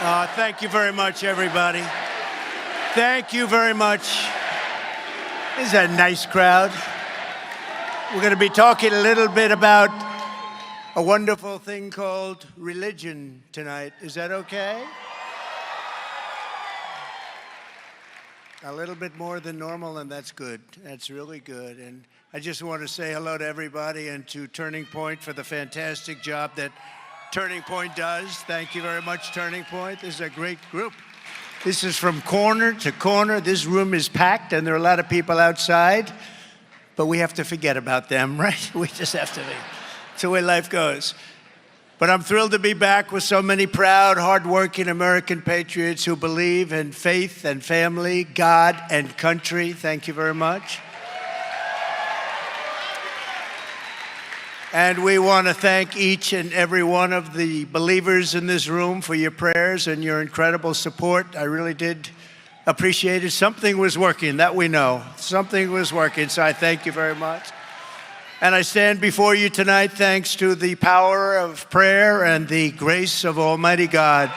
Thank you very much, everybody. Thank you very much. This is a nice crowd. We're going to be talking a little bit about a wonderful thing called religion tonight. Is that okay? A little bit more than normal, and that's good. That's really good. And I just want to say hello to everybody and to Turning Point for the fantastic job that Turning Point does. Thank you very much, Turning Point. This is a great group. This is from corner to corner. This room is packed, and there are a lot of people outside, but we have to forget about them, right? We just have to be. It's the way life goes. But I'm thrilled to be back with so many proud, hardworking American patriots who believe in faith and family, God and country. Thank you very much. And we want to thank each and every one of the believers in this room for your prayers and your incredible support. I really did appreciate it. Something was working, that we know. Something was working, so I thank you very much. And I stand before you tonight thanks to the power of prayer and the grace of Almighty God.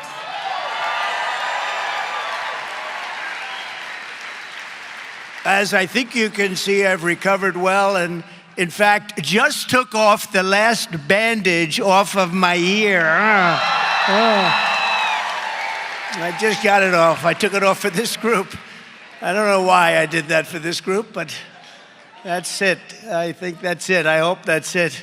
As I think you can see, I've recovered well, and in fact, just took off the last bandage off of my ear. I just got it off. I took it off for this group. I don't know why I did that for this group, but that's it. I think that's it. I hope that's it.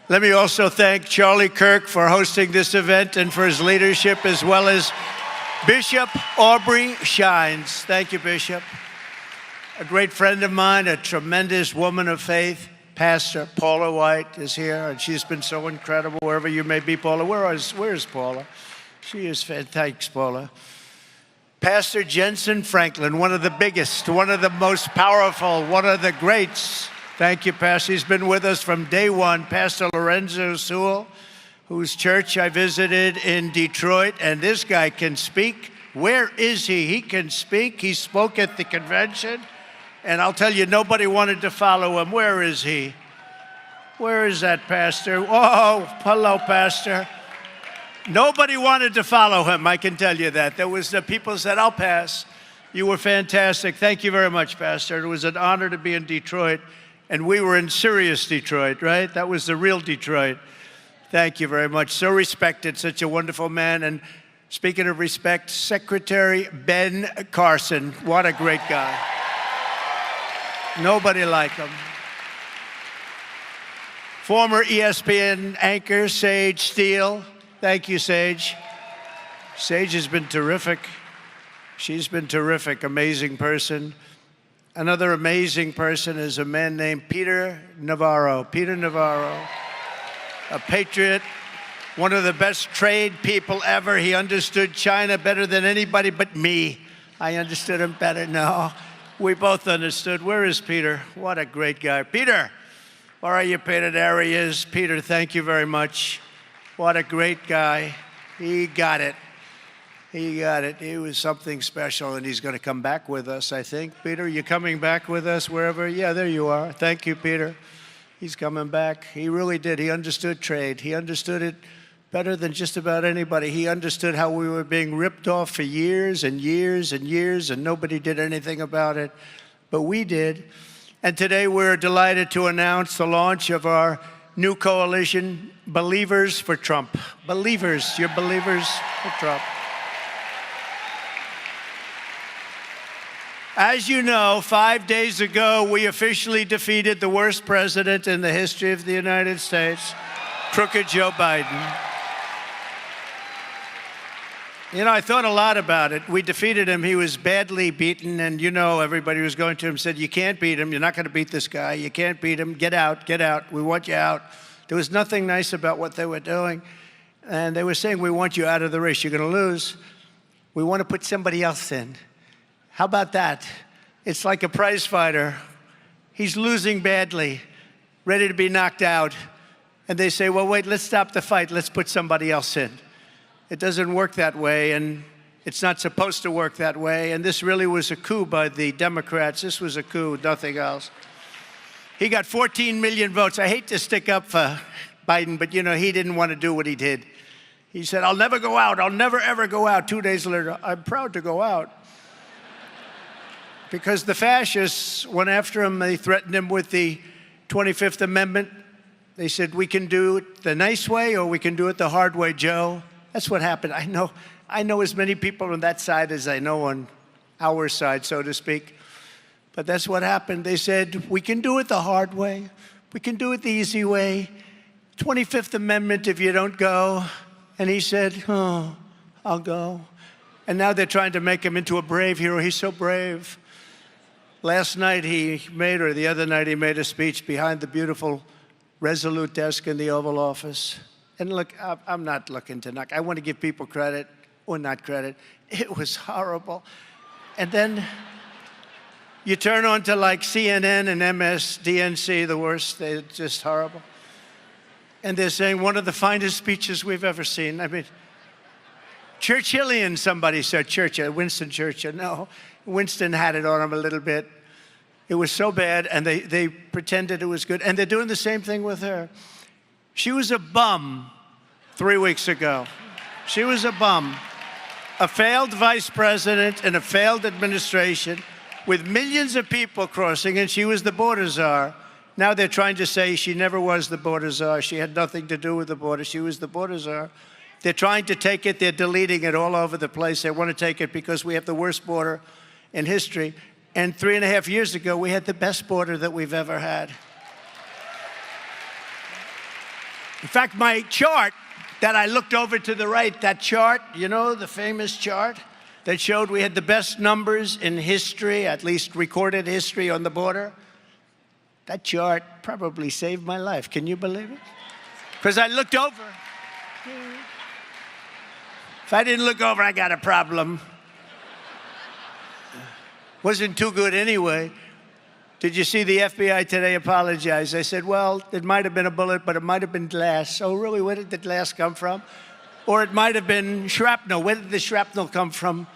Let me also thank Charlie Kirk for hosting this event and for his leadership, as well as Bishop Aubrey Shines. Thank you, Bishop. A great friend of mine, a tremendous woman of faith, Pastor Paula White is here, and she's been so incredible wherever you may be, Paula. Where is Paula? She is fantastic. Thanks, Paula. Pastor Jensen Franklin, one of the biggest, one of the most powerful, one of the greats. Thank you, Pastor. He's been with us from day one. Pastor Lorenzo Sewell, whose church I visited in Detroit, and this guy can speak. Where is he? He can speak. He spoke at the convention, and I'll tell you, nobody wanted to follow him. Where is he? Where is that pastor? Oh, hello, Pastor. Nobody wanted to follow him, I can tell you that. There was the people said, I'll pass. You were fantastic. Thank you very much, Pastor. It was an honor to be in Detroit, and we were in serious Detroit, right? That was the real Detroit. Thank you very much. So respected, such a wonderful man. And speaking of respect, Secretary Ben Carson, what a great guy. Nobody like him. Former ESPN anchor Sage Steele. Thank you, Sage. Sage has been terrific. She's been terrific, amazing person. Another amazing person is a man named Peter Navarro. Peter Navarro, a patriot, one of the best trade people ever. He understood China better than anybody but me. I understood him better. No, we both understood. Where is Peter? What a great guy. Peter, where are you, Peter? There he is. Peter, thank you very much. What a great guy. He got it. He got it. He was something special, and he's going to come back with us, I think. Peter, you coming back with us wherever? Yeah, there you are. Thank you, Peter. He's coming back. He really did. He understood trade. He understood it better than just about anybody. He understood how we were being ripped off for years and years and years, and nobody did anything about it. But we did. And today we're delighted to announce the launch of our new coalition, Believers for Trump. Believers, you're believers for Trump. As you know, 5 days ago, we officially defeated the worst president in the history of the United States, crooked Joe Biden. You know, I thought a lot about it. We defeated him. He was badly beaten, and you know, everybody was going to him said, you can't beat him. You're not going to beat this guy. You can't beat him. Get out, get out. We want you out. There was nothing nice about what they were doing. And they were saying, we want you out of the race. You're going to lose. We want to put somebody else in. How about that? It's like a prize fighter. He's losing badly, ready to be knocked out. And they say, well, wait, let's stop the fight. Let's put somebody else in. It doesn't work that way, and it's not supposed to work that way. And this really was a coup by the Democrats. This was a coup, nothing else. He got 14 million votes. I hate to stick up for Biden, but, you know, he didn't want to do what he did. He said, I'll never go out. I'll never, ever go out. 2 days later, I'm proud to go out. Because the fascists went after him. They threatened him with the 25th Amendment. They said, we can do it the nice way or we can do it the hard way, Joe. That's what happened. I know as many people on that side as I know on our side, so to speak. But that's what happened. They said, we can do it the hard way. We can do it the easy way. 25th Amendment if you don't go. And he said, oh, I'll go. And now they're trying to make him into a brave hero. He's so brave. Last night or the other night, he made a speech behind the beautiful Resolute desk in the Oval Office. And look, I'm not looking to knock. I want to give people credit, or not credit. It was horrible. And then you turn on to like CNN and MSDNC, the worst. They're just horrible. And they're saying one of the finest speeches we've ever seen. I mean, Churchillian, somebody said. Winston Churchill. No, Winston had it on him a little bit. It was so bad, and they pretended it was good. And they're doing the same thing with her. She was a bum 3 weeks ago. She was a bum. A failed vice president in a failed administration with millions of people crossing, and she was the border czar. Now they're trying to say she never was the border czar. She had nothing to do with the border. She was the border czar. They're trying to take it. They're deleting it all over the place. They want to take it because we have the worst border in history. And 3.5 years ago, we had the best border that we've ever had. In fact, my chart that I looked over to the right, that chart, you know, the famous chart that showed we had the best numbers in history, at least recorded history on the border, that chart probably saved my life. Can you believe it? Because I looked over. If I didn't look over, I got a problem. Wasn't too good anyway. Did you see the FBI today apologize? They said, well, it might have been a bullet, but it might have been glass. Oh, really? Where did the glass come from? Or it might have been shrapnel. Where did the shrapnel come from?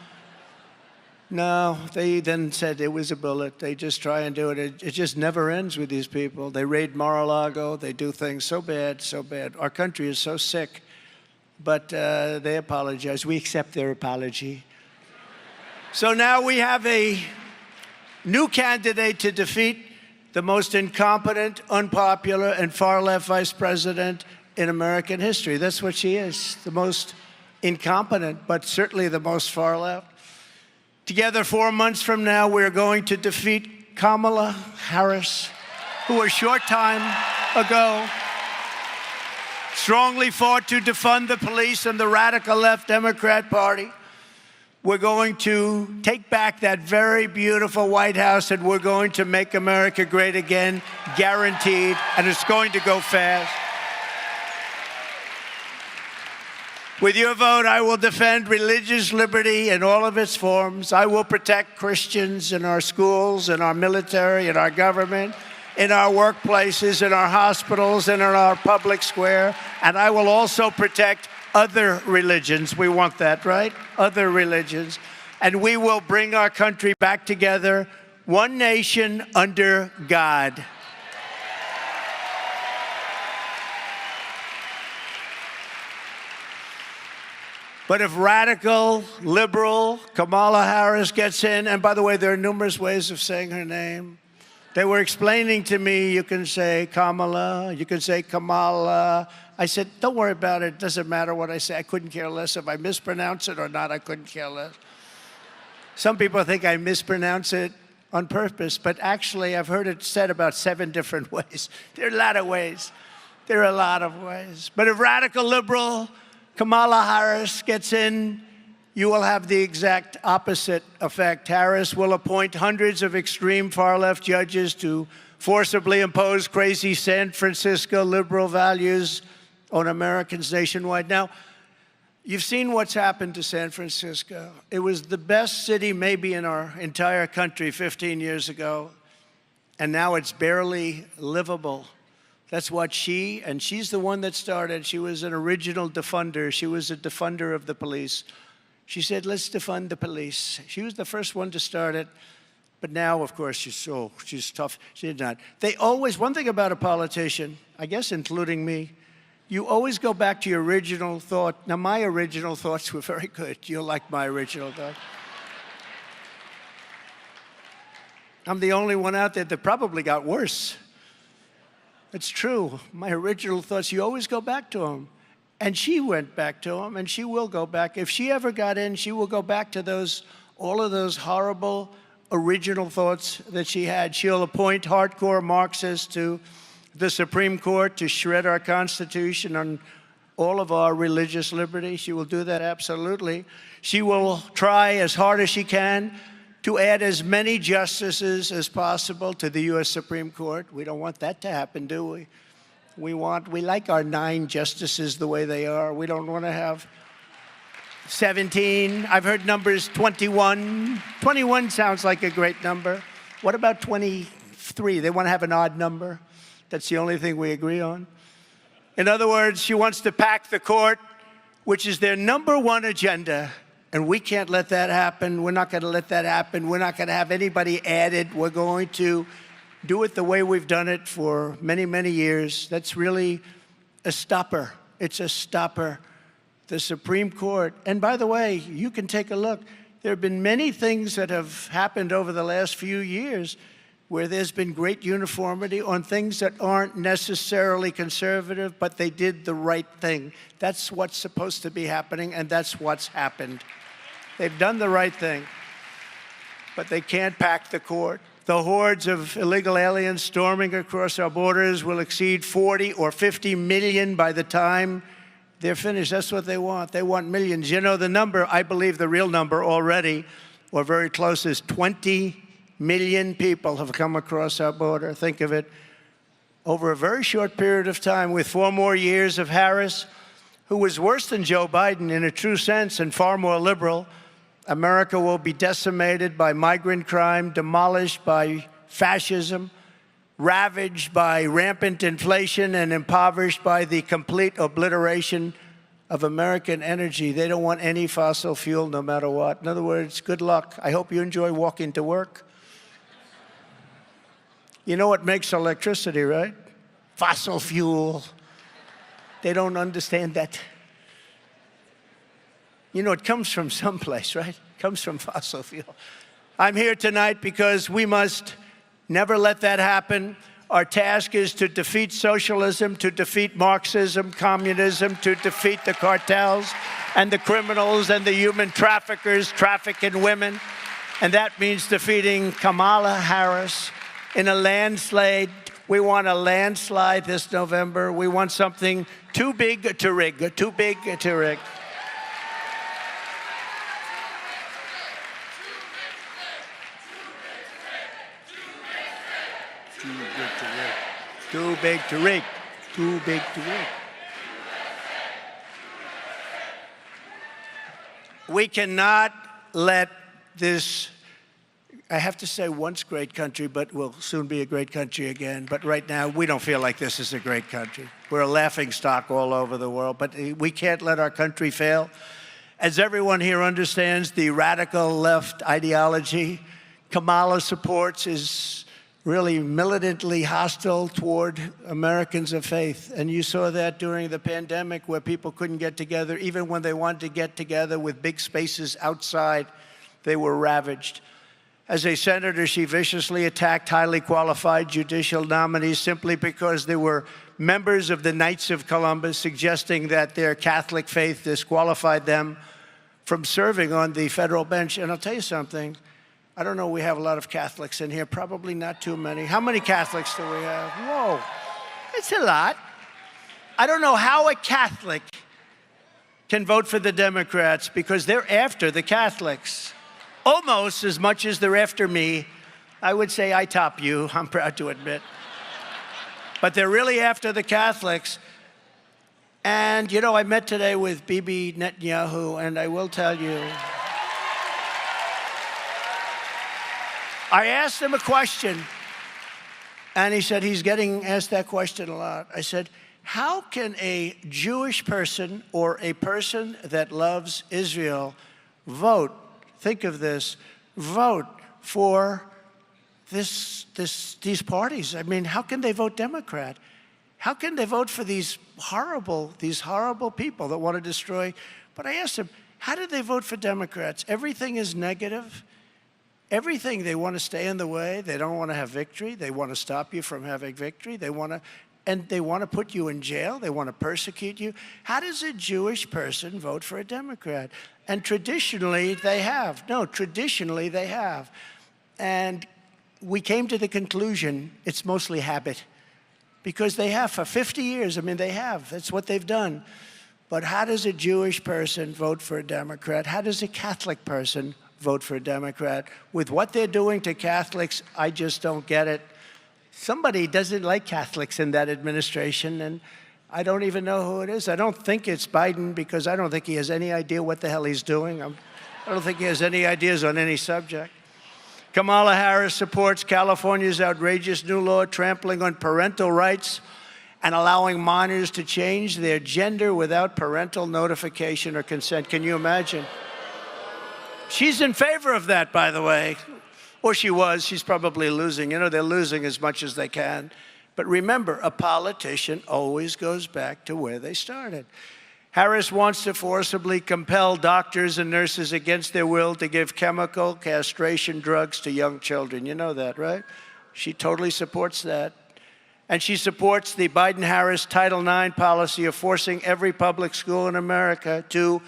No, they then said it was a bullet. They just try and do it. It just never ends with these people. They raid Mar-a-Lago. They do things so bad, so bad. Our country is so sick. But they apologize. We accept their apology. So now we have a new candidate to defeat the most incompetent, unpopular, and far-left vice president in American history. That's what she is, the most incompetent, but certainly the most far-left. Together, 4 months from now, we're going to defeat Kamala Harris, who a short time ago strongly fought to defund the police and the radical left Democrat Party. We're going to take back that very beautiful White House, and we're going to make America great again, guaranteed, and it's going to go fast. With your vote, I will defend religious liberty in all of its forms. I will protect Christians in our schools, in our military, in our government, in our workplaces, in our hospitals, and in our public square. And I will also protect other religions. We want that, right? Other religions. And we will bring our country back together, one nation under God. But if radical, liberal Kamala Harris gets in, and by the way, there are numerous ways of saying her name. They were explaining to me, you can say Kamala, you can say Kamala. I said, don't worry about it. It doesn't matter what I say. I couldn't care less. If I mispronounce it or not, I couldn't care less. Some people think I mispronounce it on purpose, but actually I've heard it said about 7 different ways. There are a lot of ways. There are a lot of ways. But if radical liberal Kamala Harris gets in, you will have the exact opposite effect. Harris will appoint hundreds of extreme far-left judges to forcibly impose crazy San Francisco liberal values on Americans nationwide. Now, you've seen what's happened to San Francisco. It was the best city maybe in our entire country 15 years ago, and now it's barely livable. That's what she's the one that started. She was an original defunder. She was a defunder of the police. She said, let's defund the police. She was the first one to start it. But now, of course, she's tough. She did not. They always, one thing about a politician, I guess including me, you always go back to your original thought. Now, my original thoughts were very good. You'll like my original thought. I'm the only one out there that probably got worse. It's true. My original thoughts, you always go back to them. And she went back to them, and she will go back. If she ever got in, she will go back to all of those horrible original thoughts that she had. She'll appoint hardcore Marxists to the Supreme Court to shred our Constitution and all of our religious liberty. She will do that absolutely. She will try as hard as she can to add as many justices as possible to the U.S. Supreme Court. We don't want that to happen, do we? We like our 9 justices the way they are. We don't want to have 17. I've heard numbers 21. 21 sounds like a great number. What about 23? They want to have an odd number. That's the only thing we agree on. In other words, she wants to pack the court, which is their #1 agenda. And we can't let that happen. We're not going to let that happen. We're not going to have anybody added. We're going to do it the way we've done it for many, many years. That's really a stopper. It's a stopper. The Supreme Court. And by the way, you can take a look. There have been many things that have happened over the last few years where there's been great uniformity on things that aren't necessarily conservative, but they did the right thing. That's what's supposed to be happening, and that's what's happened. They've done the right thing, but they can't pack the court. The hordes of illegal aliens storming across our borders will exceed 40 or 50 million by the time they're finished. That's what they want. They want millions. You know, the number, I believe the real number already, or very close, is 20 million people have come across our border. Think of it. Over a very short period of time, with 4 more years of Harris, who was worse than Joe Biden in a true sense and far more liberal, America will be decimated by migrant crime, demolished by fascism, ravaged by rampant inflation, and impoverished by the complete obliteration of American energy. They don't want any fossil fuel no matter what. In other words, good luck. I hope you enjoy walking to work. You know what makes electricity, right? Fossil fuel. They don't understand that. You know, it comes from someplace, right? It comes from fossil fuel. I'm here tonight because we must never let that happen. Our task is to defeat socialism, to defeat Marxism, communism, to defeat the cartels and the criminals and the human traffickers trafficking women. And that means defeating Kamala Harris in a landslide. We want a landslide this November. We want something too big to rig, too big to rig. Too big to rig. Too big to rig. We cannot let this, I have to say, once great country, but will soon be a great country again. But right now, we don't feel like this is a great country. We're a laughingstock all over the world, but we can't let our country fail. As everyone here understands, the radical left ideology Kamala supports is really militantly hostile toward Americans of faith. And you saw that during the pandemic where people couldn't get together. Even when they wanted to get together with big spaces outside, they were ravaged. As a senator, she viciously attacked highly qualified judicial nominees simply because they were members of the Knights of Columbus, suggesting that their Catholic faith disqualified them from serving on the federal bench. And I'll tell you something, I don't know, we have a lot of Catholics in here, probably not too many. How many Catholics do we have? Whoa, it's a lot. I don't know how a Catholic can vote for the Democrats because they're after the Catholics. Almost as much as they're after me. I would say I top you, I'm proud to admit. But they're really after the Catholics. And, you know, I met today with Bibi Netanyahu, and I will tell you, I asked him a question, and he said he's getting asked that question a lot. I said, how can a Jewish person or a person that loves Israel vote, think of this, vote for these parties? I mean, how can they vote Democrat? How can they vote for these horrible people that want to destroy? But I asked them, how do they vote for Democrats? Everything is negative. Everything, they want to stay in the way. They don't want to have victory. They want to stop you from having victory. They want to put you in jail. They want to persecute you. How does a Jewish person vote for a Democrat? And traditionally, they have. No, traditionally, they have. And we came to the conclusion it's mostly habit. Because they have for 50 years. I mean, they have. That's what they've done. But how does a Jewish person vote for a Democrat? How does a Catholic person vote for a Democrat? With what they're doing to Catholics, I just don't get it. Somebody doesn't like Catholics in that administration, and I don't even know who it is. I don't think it's Biden, because I don't think he has any idea what the hell he's doing. I don't think he has any ideas on any subject. Kamala Harris supports California's outrageous new law trampling on parental rights and allowing minors to change their gender without parental notification or consent. Can you imagine? She's in favor of that, by the way. Or she was. She's probably losing. You know, they're losing as much as they can. But remember, a politician always goes back to where they started. Harris wants to forcibly compel doctors and nurses against their will to give chemical castration drugs to young children. You know that, right? She totally supports that. And she supports the Biden-Harris Title IX policy of forcing every public school in America to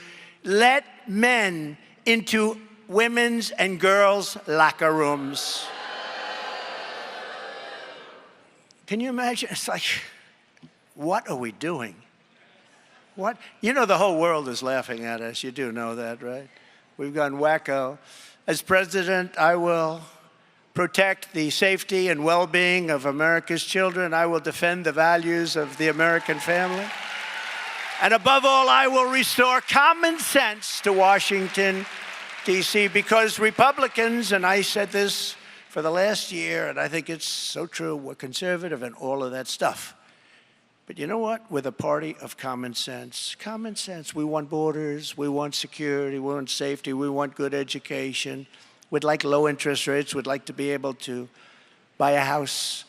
let men into women's and girls' locker rooms. Can you imagine? It's like, what are we doing? What? You know, the whole world is laughing at us. You do know that, right? We've gone wacko. As president, I will protect the safety and well-being of America's children. I will defend the values of the American family. And above all, I will restore common sense to Washington, D.C., because Republicans, and I said this for the last year, and I think it's so true, we're conservative and all of that stuff. But you know what? We're the party of common sense. Common sense. We want borders. We want security. We want safety. We want good education. We'd like low interest rates. We'd like to be able to buy a house.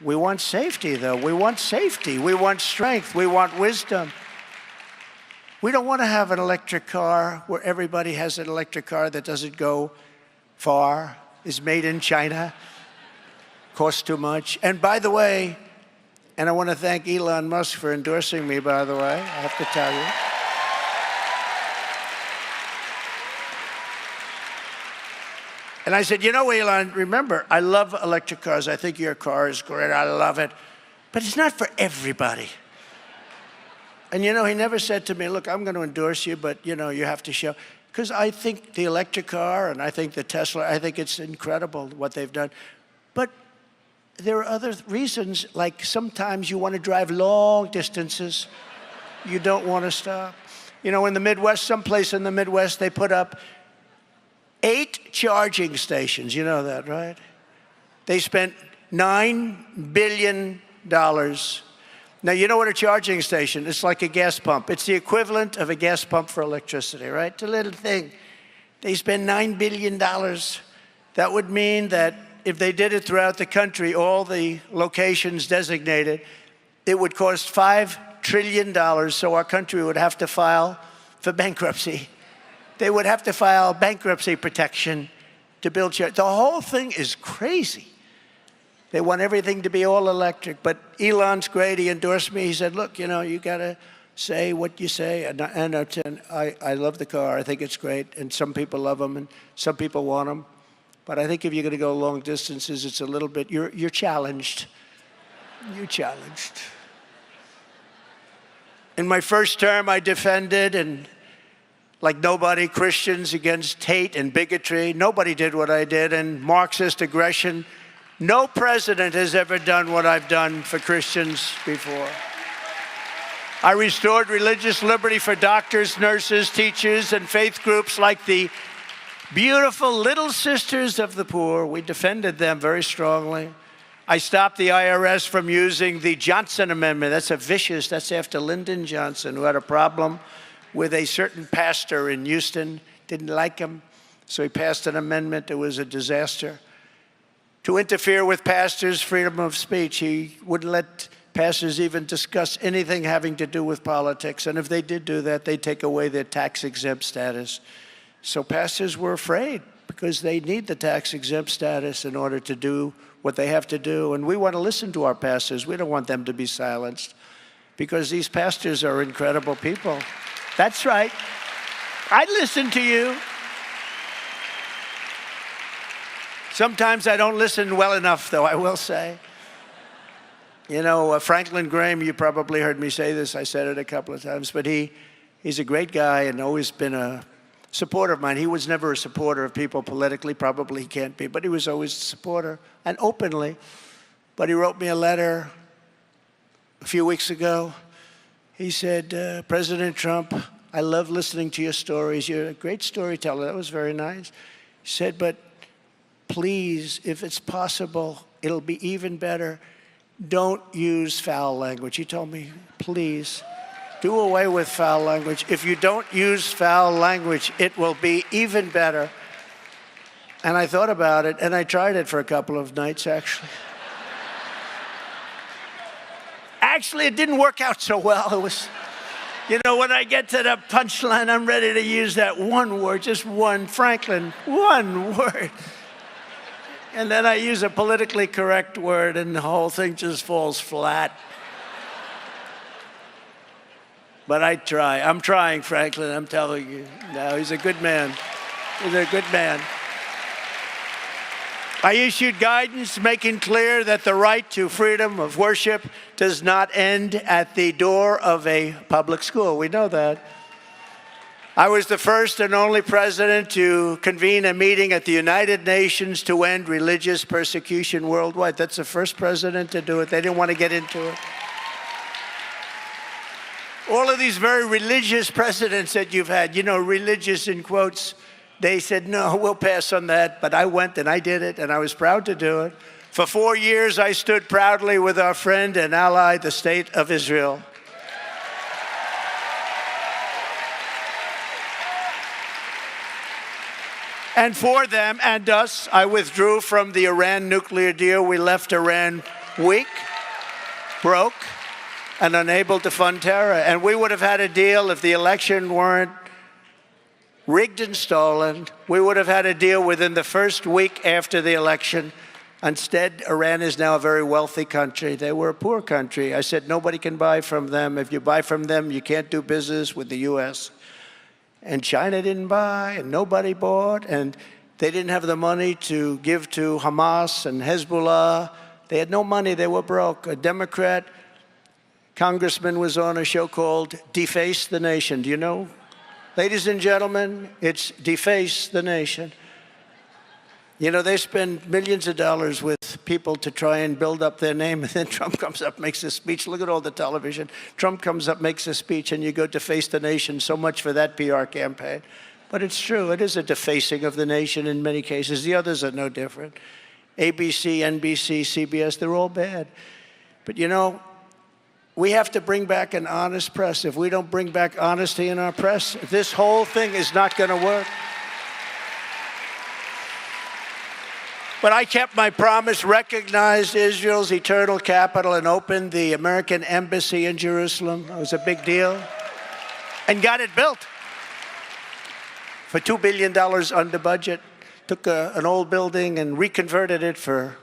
We want safety, though. We want safety. We want strength. We want wisdom. We don't want to have an electric car where everybody has an electric car that doesn't go far, is made in China, costs too much. And by the way, and I want to thank Elon Musk for endorsing me, by the way, I have to tell you. And I said, you know, Elon, remember, I love electric cars. I think your car is great. I love it. But it's not for everybody. And, you know, he never said to me, look, I'm going to endorse you, but, you know, you have to show. Because I think the electric car and I think the Tesla, I think it's incredible what they've done. But there are other reasons, like sometimes you want to drive long distances. You don't want to stop. You know, in the Midwest, someplace in the Midwest, they put up 8 charging stations. You know that, right? They spent $9 billion. Now, you know what a charging station is? It's like a gas pump. It's the equivalent of a gas pump for electricity, right? It's a little thing. They spend $9 billion. That would mean that if they did it throughout the country, all the locations designated, it would cost $5 trillion, so our country would have to file for bankruptcy. They would have to file bankruptcy protection to build charge. The whole thing is crazy. They want everything to be all electric. But Elon's great. He endorsed me. He said, look, you know, you got to say what you say. And I love the car. I think it's great. And some people love them, and some people want them. But I think if you're going to go long distances, it's a little bit, you're challenged. You're challenged. In my first term, I defended, and like nobody, Christians against hate and bigotry. Nobody did what I did, and Marxist aggression. No president has ever done what I've done for Christians before. I restored religious liberty for doctors, nurses, teachers, and faith groups like the beautiful Little Sisters of the Poor. We defended them very strongly. I stopped the IRS from using the Johnson Amendment. That's after Lyndon Johnson, who had a problem with a certain pastor in Houston. Didn't like him, so he passed an amendment. It was a disaster. To interfere with pastors' freedom of speech. He wouldn't let pastors even discuss anything having to do with politics. And if they did do that, they'd take away their tax-exempt status. So pastors were afraid because they need the tax-exempt status in order to do what they have to do. And we want to listen to our pastors. We don't want them to be silenced because these pastors are incredible people. That's right. I listen to you. Sometimes I don't listen well enough, though, I will say. You know, Franklin Graham, you probably heard me say this. I said it a couple of times. But he's a great guy and always been a supporter of mine. He was never a supporter of people politically. Probably he can't be. But he was always a supporter, and openly. But he wrote me a letter a few weeks ago. He said, President Trump, I love listening to your stories. You're a great storyteller. That was very nice. He said, but please, if it's possible, it'll be even better. Don't use foul language. He told me, please, do away with foul language. If you don't use foul language, it will be even better. And I thought about it, and I tried it for a couple of nights, actually. Actually, it didn't work out so well. It was, you know, when I get to the punchline, I'm ready to use that one word, just one, Franklin, one word. And then I use a politically correct word, and the whole thing just falls flat. But I try. I'm trying, Franklin, I'm telling you. No, he's a good man. He's a good man. I issued guidance making clear that the right to freedom of worship does not end at the door of a public school. We know that. I was the first and only president to convene a meeting at the United Nations to end religious persecution worldwide. That's the first president to do it. They didn't want to get into it. All of these very religious presidents that you've had, you know, religious in quotes, they said, no, we'll pass on that. But I went and I did it, and I was proud to do it. For 4 years, I stood proudly with our friend and ally, the State of Israel. And for them and us, I withdrew from the Iran nuclear deal. We left Iran weak, broke, and unable to fund terror. And we would have had a deal if the election weren't rigged and stolen. We would have had a deal within the first week after the election. Instead, Iran is now a very wealthy country. They were a poor country. I said, nobody can buy from them. If you buy from them, you can't do business with the U.S. And China didn't buy, and nobody bought, and they didn't have the money to give to Hamas and Hezbollah. They had no money. They were broke. A Democrat congressman was on a show called Deface the Nation. Do you know? Ladies and gentlemen, it's Deface the Nation. You know, they spend millions of dollars with people to try and build up their name, and then Trump comes up, makes a speech. Look at all the television. Trump comes up, makes a speech, and you go deface the nation. So much for that PR campaign. But it's true. It is a defacing of the nation in many cases. The others are no different. ABC, NBC, CBS, they're all bad. But, you know, we have to bring back an honest press. If we don't bring back honesty in our press, this whole thing is not going to work. But I kept my promise, recognized Israel's eternal capital, and opened the American embassy in Jerusalem. It was a big deal. And got it built for $2 billion under budget. Took an old building and reconverted it for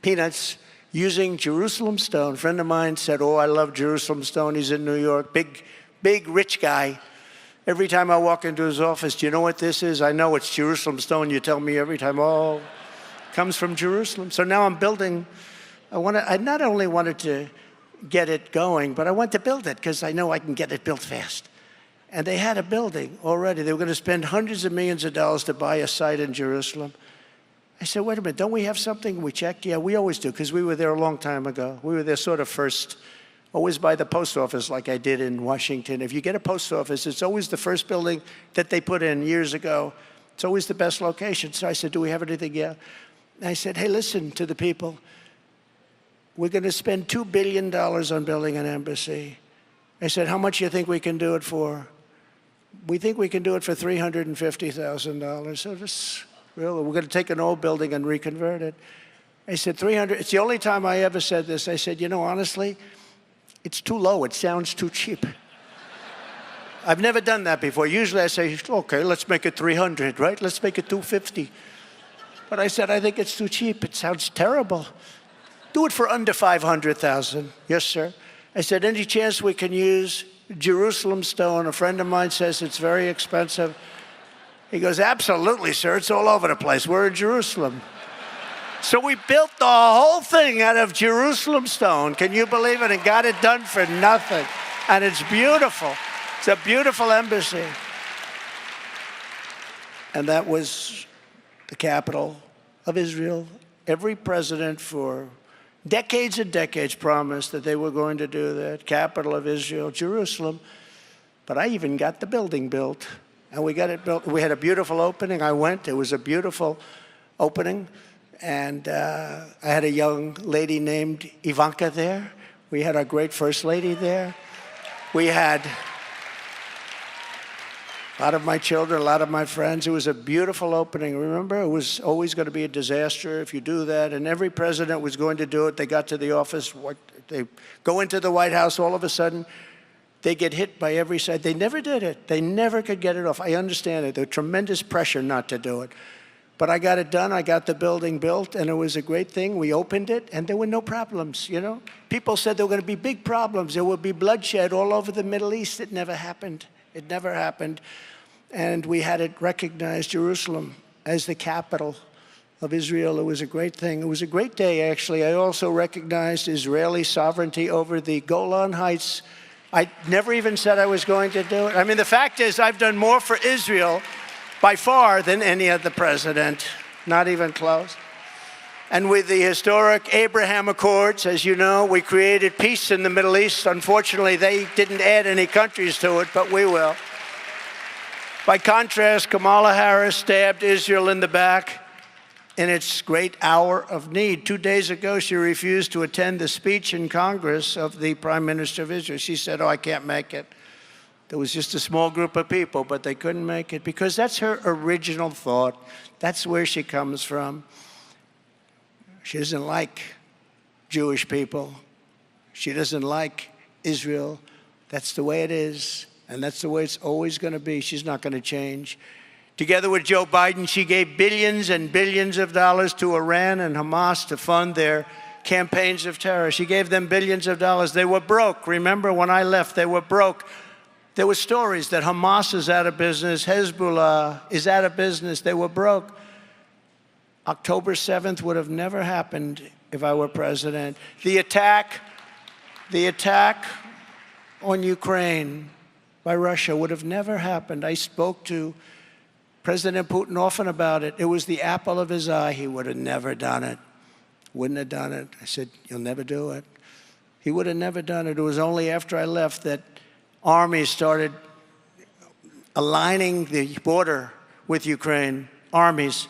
peanuts using Jerusalem stone. A friend of mine said, oh, I love Jerusalem stone. He's in New York. Big, rich guy. Every time I walk into his office, do you know what this is? I know it's Jerusalem stone. You tell me every time, oh, comes from Jerusalem. So now I'm building. I not only wanted to get it going, but I want to build it because I know I can get it built fast. And they had a building already. They were going to spend hundreds of millions of dollars to buy a site in Jerusalem. I said, wait a minute, don't we have something? We checked. Yeah, we always do, because we were there a long time ago. We were there sort of first, always by the post office like I did in Washington. If you get a post office, it's always the first building that they put in years ago. It's always the best location. So I said, do we have anything? Yeah. I said, hey, listen to the people. We're going to spend $2 billion on building an embassy. I said, how much do you think we can do it for? We think we can do it for $350,000. So this, really, we're going to take an old building and reconvert it. I said, 300, it's the only time I ever said this. I said, you know, honestly, it's too low. It sounds too cheap. I've never done that before. Usually I say, okay, let's make it 300, right? Let's make it 250. But I said, I think it's too cheap. It sounds terrible. Do it for under 500,000. Yes, sir. I said, any chance we can use Jerusalem stone? A friend of mine says it's very expensive. He goes, absolutely, sir. It's all over the place. We're in Jerusalem. So we built the whole thing out of Jerusalem stone. Can you believe it? And got it done for nothing. And it's beautiful. It's a beautiful embassy. And that was the capital of Israel. Every president for decades and decades promised that they were going to do that. Capital of Israel, Jerusalem. But I even got the building built. And we got it built. We had a beautiful opening. I went. It was a beautiful opening. And I had a young lady named Ivanka there. We had our great first lady there. We had a lot of my children, a lot of my friends. It was a beautiful opening. Remember, it was always going to be a disaster if you do that. And every president was going to do it. They got to the office. They go into the White House. All of a sudden, they get hit by every side. They never did it. They never could get it off. I understand it. There was tremendous pressure not to do it. But I got it done. I got the building built, and it was a great thing. We opened it, and there were no problems, you know? People said there were going to be big problems. There would be bloodshed all over the Middle East. It never happened. It never happened. And we had it recognized, Jerusalem, as the capital of Israel. It was a great thing. It was a great day, actually. I also recognized Israeli sovereignty over the Golan Heights. I never even said I was going to do it. I mean, the fact is, I've done more for Israel by far than any other president, not even close. And with the historic Abraham Accords, as you know, we created peace in the Middle East. Unfortunately, they didn't add any countries to it, but we will. By contrast, Kamala Harris stabbed Israel in the back in its great hour of need. 2 days ago, she refused to attend the speech in Congress of the Prime Minister of Israel. She said, oh, I can't make it. There was just a small group of people, but they couldn't make it because that's her original thought. That's where she comes from. She doesn't like Jewish people. She doesn't like Israel. That's the way it is, and that's the way it's always going to be. She's not going to change. Together with Joe Biden, she gave billions and billions of dollars to Iran and Hamas to fund their campaigns of terror. She gave them billions of dollars. They were broke. Remember, when I left, they were broke. There were stories that Hamas is out of business, Hezbollah is out of business. They were broke. October 7th would have never happened if I were president. The attack on Ukraine by Russia would have never happened. I spoke to President Putin often about it. It was the apple of his eye. He would have never done it. Wouldn't have done it. I said, you'll never do it. He would have never done it. It was only after I left that armies started aligning the border with Ukraine, armies.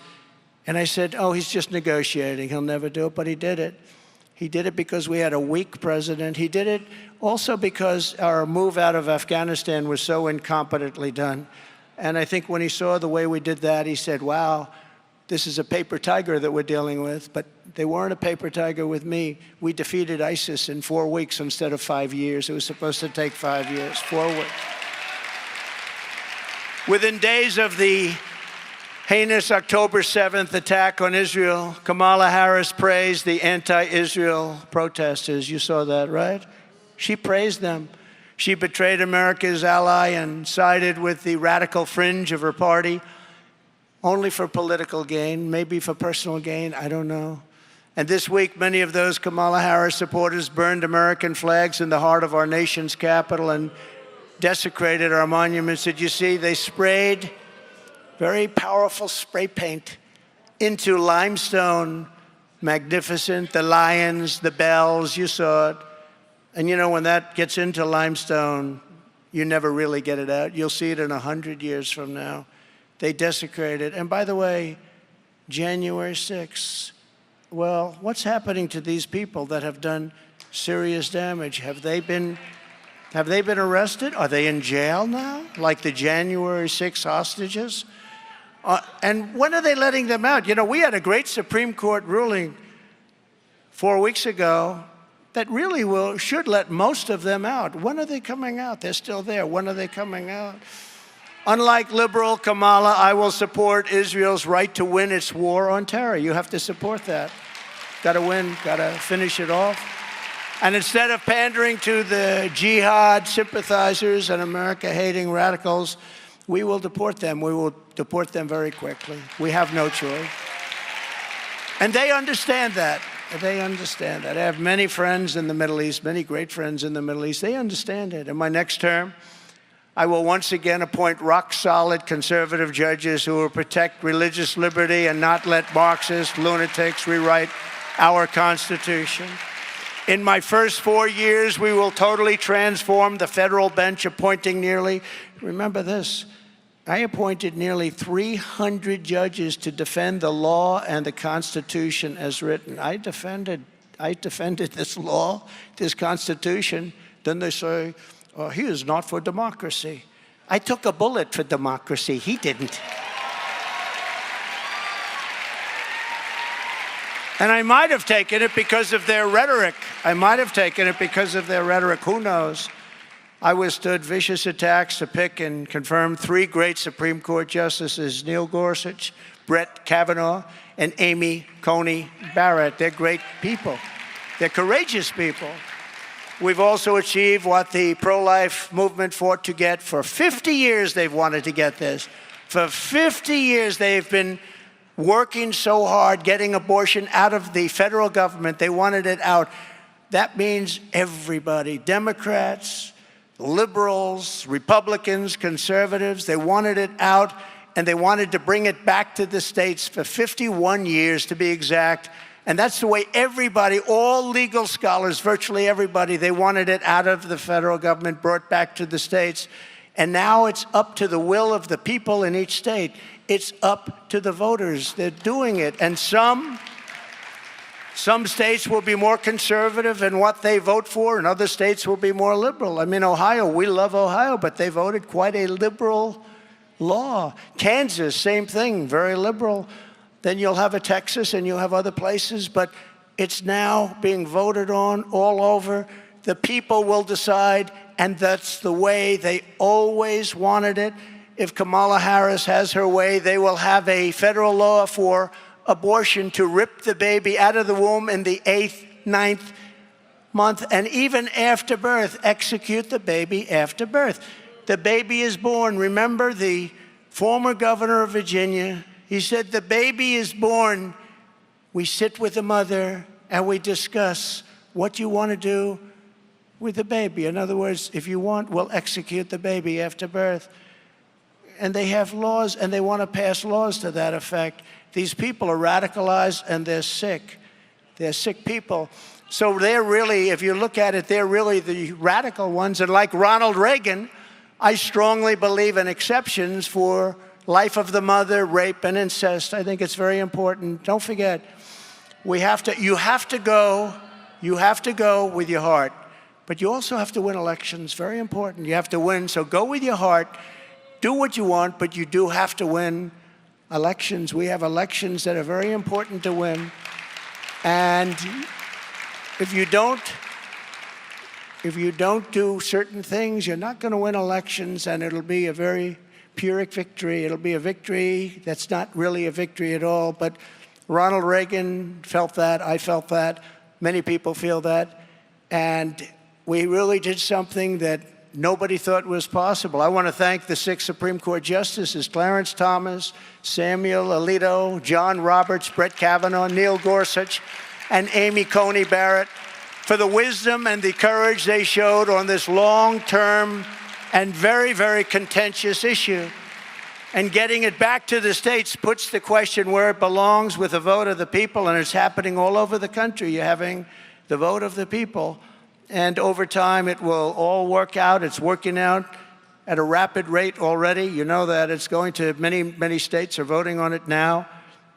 And I said, oh, he's just negotiating. He'll never do it, but he did it. He did it because we had a weak president. He did it also because our move out of Afghanistan was so incompetently done. And I think when he saw the way we did that, he said, wow, this is a paper tiger that we're dealing with. But they weren't a paper tiger with me. We defeated ISIS in 4 weeks instead of 5 years. It was supposed to take 5 years, 4 weeks. Within days of the heinous October 7th attack on Israel, Kamala Harris praised the anti-Israel protesters. You saw that, right? She praised them. She betrayed America's ally and sided with the radical fringe of her party, only for political gain, maybe for personal gain, I don't know. And this week, many of those Kamala Harris supporters burned American flags in the heart of our nation's capital and desecrated our monuments. Did you see? They sprayed very powerful spray paint into limestone. Magnificent, the lions, the bells, you saw it. And you know, when that gets into limestone, you never really get it out. You'll see it in 100 years from now. They desecrated. And by the way, January 6th, well, what's happening to these people that have done serious damage? Have they been arrested? Are they in jail now, like the January 6th hostages? And when are they letting them out? You know, we had a great Supreme Court ruling 4 weeks ago that really should let most of them out. When are they coming out? They're still there. When are they coming out? Unlike liberal Kamala, I will support Israel's right to win its war on terror. You have to support that. Got to win, got to finish it off. And instead of pandering to the jihad sympathizers and America-hating radicals, we will deport them. We will deport them very quickly. We have no choice. And they understand that. They understand that. I have many friends in the Middle East, many great friends in the Middle East. They understand it. In my next term, I will once again appoint rock-solid conservative judges who will protect religious liberty and not let Marxist lunatics rewrite our Constitution. In my first 4 years, we will totally transform the federal bench, appointing remember this, I appointed nearly 300 judges to defend the law and the Constitution as written. I defended this law, this Constitution. Then they say, oh, he is not for democracy. I took a bullet for democracy. He didn't. And I might have taken it because of their rhetoric. I might have taken it because of their rhetoric. Who knows? I withstood vicious attacks to pick and confirm 3 great Supreme Court justices, Neil Gorsuch, Brett Kavanaugh, and Amy Coney Barrett. They're great people. They're courageous people. We've also achieved what the pro-life movement fought to get. For 50 years, they've wanted to get this. For 50 years, they've been working so hard, getting abortion out of the federal government. They wanted it out. That means everybody, Democrats, liberals, Republicans, conservatives, they wanted it out, and they wanted to bring it back to the states for 51 years, to be exact. And that's the way everybody, all legal scholars, virtually everybody, they wanted it out of the federal government, brought back to the states. And now it's up to the will of the people in each state. It's up to the voters. They're doing it. And some states will be more conservative in what they vote for, and other states will be more liberal. I mean, Ohio, we love Ohio, but they voted quite a liberal law. Kansas, same thing, very liberal. Then you'll have a Texas and you'll have other places, but it's now being voted on all over. The people will decide, and that's the way they always wanted it. If Kamala Harris has her way, they will have a federal law for abortion, to rip the baby out of the womb in the 8th, 9th month, and even after birth, execute the baby after birth. The baby is born. Remember the former governor of Virginia, he said, the baby is born. We sit with the mother and we discuss what you want to do with the baby. In other words, if you want, we'll execute the baby after birth. And they have laws, and they want to pass laws to that effect. These people are radicalized, and they're sick. They're sick people. So they're really, if you look at it, they're really the radical ones. And like Ronald Reagan, I strongly believe in exceptions for life of the mother, rape, and incest. I think it's very important. Don't forget, you have to go with your heart. But you also have to win elections. Very important. You have to win. So go with your heart. Do what you want, but you do have to win elections. We have elections that are very important to win. And if you don't do certain things, you're not going to win elections, and it'll be a very Pyrrhic victory. It'll be a victory that's not really a victory at all. But Ronald Reagan felt that. I felt that. Many people feel that. And we really did something that nobody thought was possible. I want to thank the 6 Supreme Court justices, Clarence Thomas, Samuel Alito, John Roberts, Brett Kavanaugh, Neil Gorsuch, and Amy Coney Barrett for the wisdom and the courage they showed on this long-term and very, very contentious issue. And getting it back to the states puts the question where it belongs, with the vote of the people, and it's happening all over the country. You're having the vote of the people. And over time, it will all work out. It's working out at a rapid rate already. You know that. It's going to many states are voting on it now,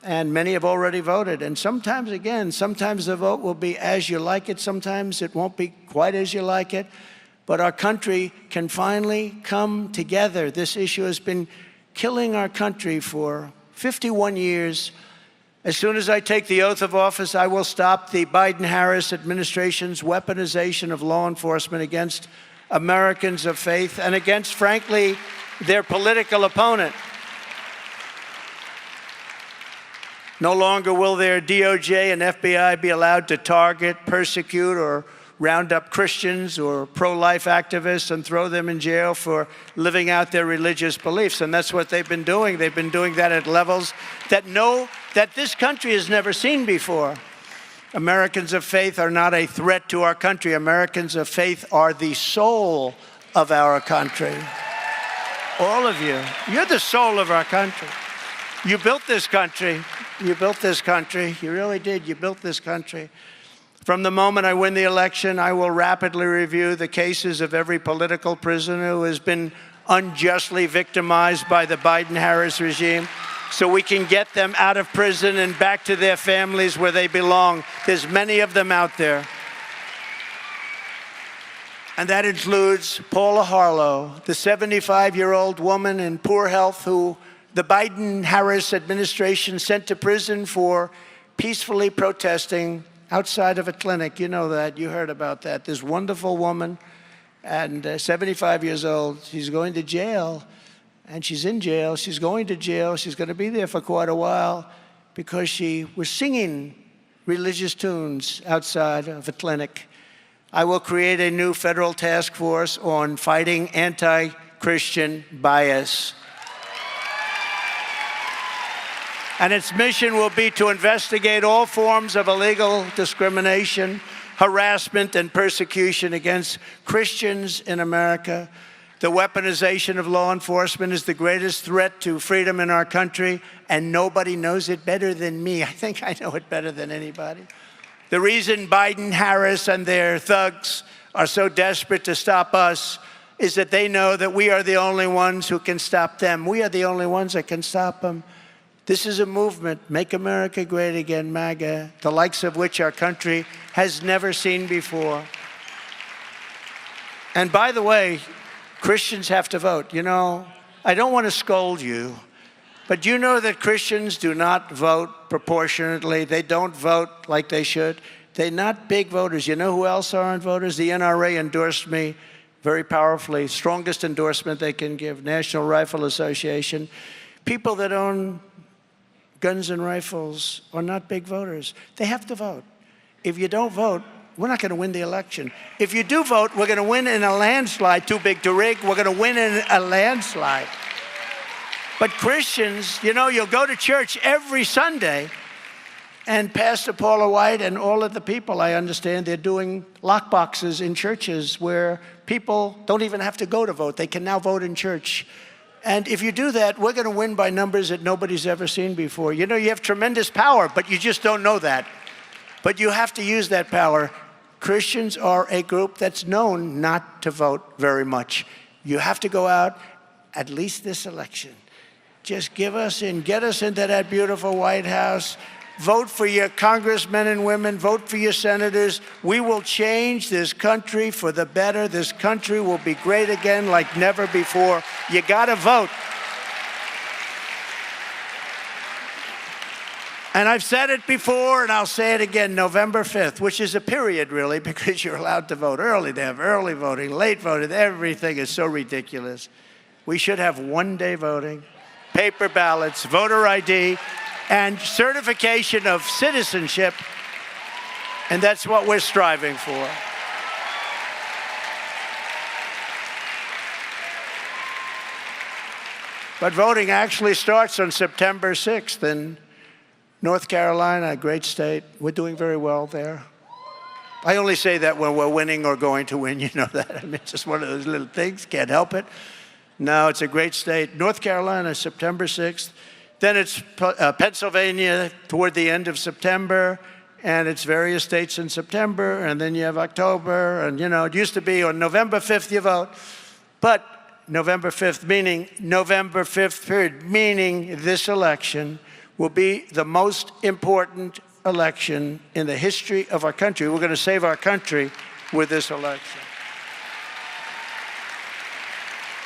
and many have already voted. And sometimes the vote will be as you like it. Sometimes it won't be quite as you like it. But our country can finally come together. This issue has been killing our country for 51 years. As soon as I take the oath of office, I will stop the Biden-Harris administration's weaponization of law enforcement against Americans of faith and against, frankly, their political opponent. No longer will their DOJ and FBI be allowed to target, persecute, or round up Christians or pro-life activists and throw them in jail for living out their religious beliefs. And that's what they've been doing. They've been doing that at levels that this country has never seen before. Americans of faith are not a threat to our country. Americans of faith are the soul of our country. All of you. You're the soul of our country. You built this country. You built this country. You really did. You built this country. From the moment I win the election, I will rapidly review the cases of every political prisoner who has been unjustly victimized by the Biden-Harris regime, so we can get them out of prison and back to their families where they belong. There's many of them out there. And that includes Paula Harlow, the 75-year-old woman in poor health who the Biden-Harris administration sent to prison for peacefully protesting outside of a clinic. You know that. You heard about that. This wonderful woman, and 75 years old. She's going to jail, and she's in jail. She's going to jail. She's going to be there for quite a while because she was singing religious tunes outside of a clinic. I will create a new federal task force on fighting anti-Christian bias. And its mission will be to investigate all forms of illegal discrimination, harassment, and persecution against Christians in America. The weaponization of law enforcement is the greatest threat to freedom in our country, and nobody knows it better than me. I think I know it better than anybody. The reason Biden, Harris, and their thugs are so desperate to stop us is that they know that we are the only ones who can stop them. We are the only ones that can stop them. This is a movement, Make America Great Again, MAGA, the likes of which our country has never seen before. And by the way, Christians have to vote. You know, I don't want to scold you, but you know that Christians do not vote proportionately. They don't vote like they should. They're not big voters. You know who else aren't voters? The NRA endorsed me very powerfully, strongest endorsement they can give, National Rifle Association. People that own guns and rifles are not big voters. They have to vote. If you don't vote, we're not going to win the election. If you do vote, we're going to win in a landslide. Too big to rig. We're going to win in a landslide. But Christians, you know, you'll go to church every Sunday, and Pastor Paula White and all of the people, I understand, they're doing lockboxes in churches where people don't even have to go to vote. They can now vote in church. And if you do that, we're going to win by numbers that nobody's ever seen before. You know, you have tremendous power, but you just don't know that. But you have to use that power. Christians are a group that's known not to vote very much. You have to go out, at least this election. Just give us in, get us into that beautiful White House. Vote for your congressmen and women. Vote for your senators. We will change this country for the better. This country will be great again like never before. You got to vote. And I've said it before, and I'll say it again, November 5th, which is a period, really, because you're allowed to vote early. They have early voting, late voting. Everything is so ridiculous. We should have one-day voting, paper ballots, voter ID, and certification of citizenship, and that's what we're striving for. But voting actually starts on September 6th in North Carolina, a great state. We're doing very well there. I only say that when we're winning or going to win, you know that. I mean, it's just one of those little things, can't help it. No, it's a great state. North Carolina, September 6th. Then it's Pennsylvania toward the end of September, and it's various states in September, and then you have October, and you know, it used to be on November 5th you vote, but November 5th, meaning November 5th period, meaning this election will be the most important election in the history of our country. We're going to save our country with this election.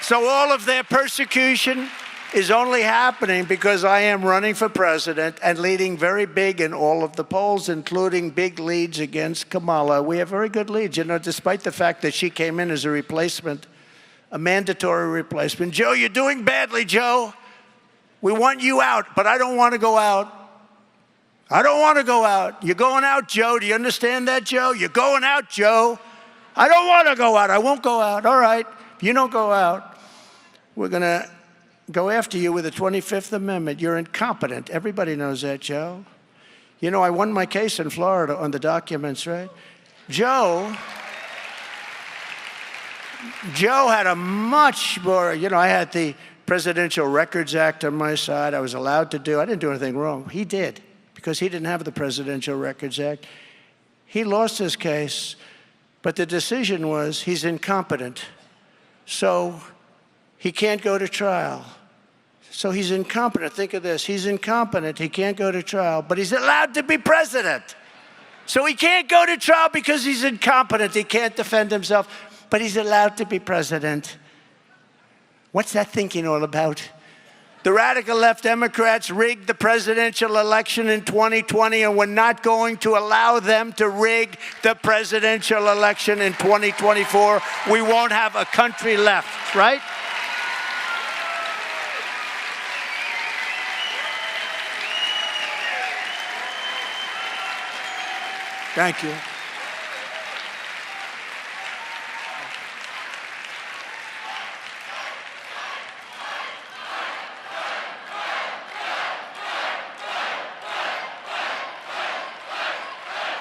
So all of their persecution, is only happening because I am running for president and leading very big in all of the polls, including big leads against Kamala. We have very good leads, despite the fact that she came in as a replacement, a mandatory replacement. Joe, you're doing badly, Joe. We want you out, but I don't want to go out. I don't want to go out. You're going out, Joe. Do you understand that, Joe? You're going out, Joe. I don't want to go out. I won't go out. All right. If you don't go out, we're going to go after you with the 25th Amendment. You're incompetent. Everybody knows that, Joe. I won my case in Florida on the documents, right? Joe had a much more, I had the Presidential Records Act on my side. I was allowed to I didn't do anything wrong. He did, because he didn't have the Presidential Records Act. He lost his case, but the decision was he's incompetent. So he can't go to trial. So he's incompetent. Think of this. He's incompetent. He can't go to trial, but he's allowed to be president. So he can't go to trial because he's incompetent. He can't defend himself, but he's allowed to be president. What's that thinking all about? The radical left Democrats rigged the presidential election in 2020, and we're not going to allow them to rig the presidential election in 2024. We won't have a country left, right? Thank you.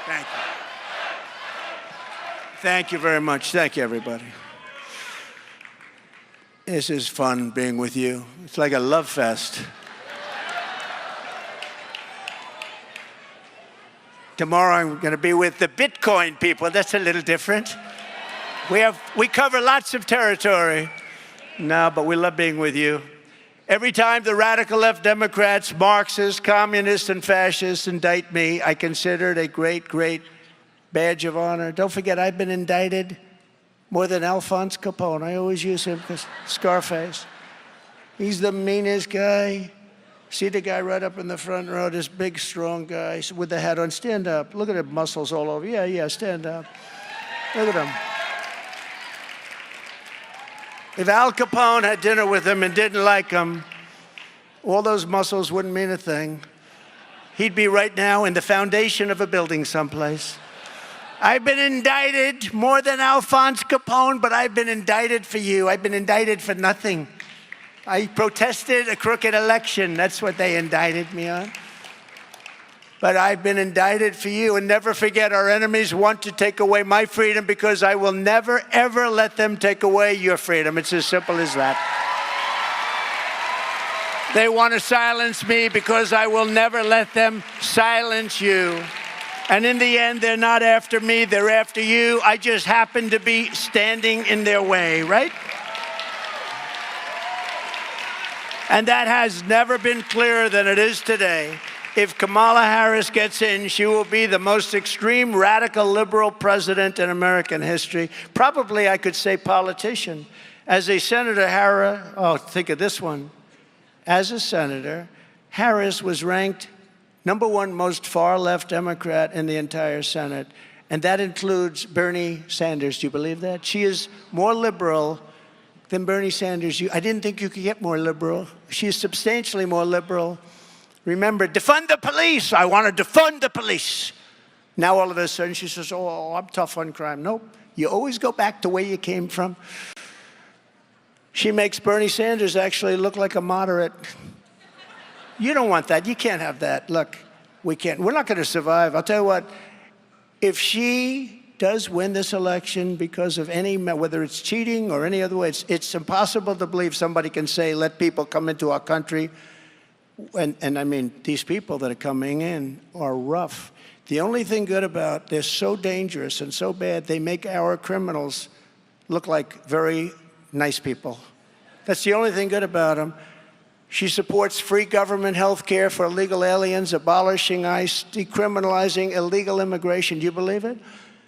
Thank you. Thank you very much. Thank you, everybody. This is fun being with you. It's like a love fest. Tomorrow I'm going to be with the Bitcoin people. That's a little different. We cover lots of territory. No, but we love being with you. Every time the radical left Democrats, Marxists, communists, and fascists indict me, I consider it a great, great badge of honor. Don't forget, I've been indicted more than Alphonse Capone. I always use him because Scarface. He's the meanest guy. See the guy right up in the front row, this big, strong guy with the hat on. Stand up. Look at the muscles all over. Yeah, stand up. Look at him. If Al Capone had dinner with him and didn't like him, all those muscles wouldn't mean a thing. He'd be right now in the foundation of a building someplace. I've been indicted more than Alphonse Capone, but I've been indicted for you. I've been indicted for nothing. I protested a crooked election. That's what they indicted me on. But I've been indicted for you. And never forget, our enemies want to take away my freedom because I will never, ever let them take away your freedom. It's as simple as that. They want to silence me because I will never let them silence you. And in the end, they're not after me. They're after you. I just happen to be standing in their way, right? And that has never been clearer than it is today. If Kamala Harris gets in, she will be the most extreme, radical, liberal president in American history. Probably, I could say, politician. As a senator, think of this one. As a senator, Harris was ranked #1 most far-left Democrat in the entire Senate. And that includes Bernie Sanders. Do you believe that? She is more liberal than Bernie Sanders. I didn't think you could get more liberal. She is substantially more liberal. Remember, defund the police. I want to defund the police. Now all of a sudden she says, oh, I'm tough on crime. Nope. You always go back to where you came from. She makes Bernie Sanders actually look like a moderate. You don't want that. You can't have that. Look, we can't. We're not going to survive. I'll tell you what, if she does win this election because of whether it's cheating or any other way, it's impossible to believe somebody can say, let people come into our country. And I mean, these people that are coming in are rough. The only thing good about, they're so dangerous and so bad, they make our criminals look like very nice people. That's the only thing good about them. She supports free government health care for illegal aliens, abolishing ICE, decriminalizing illegal immigration. Do you believe it?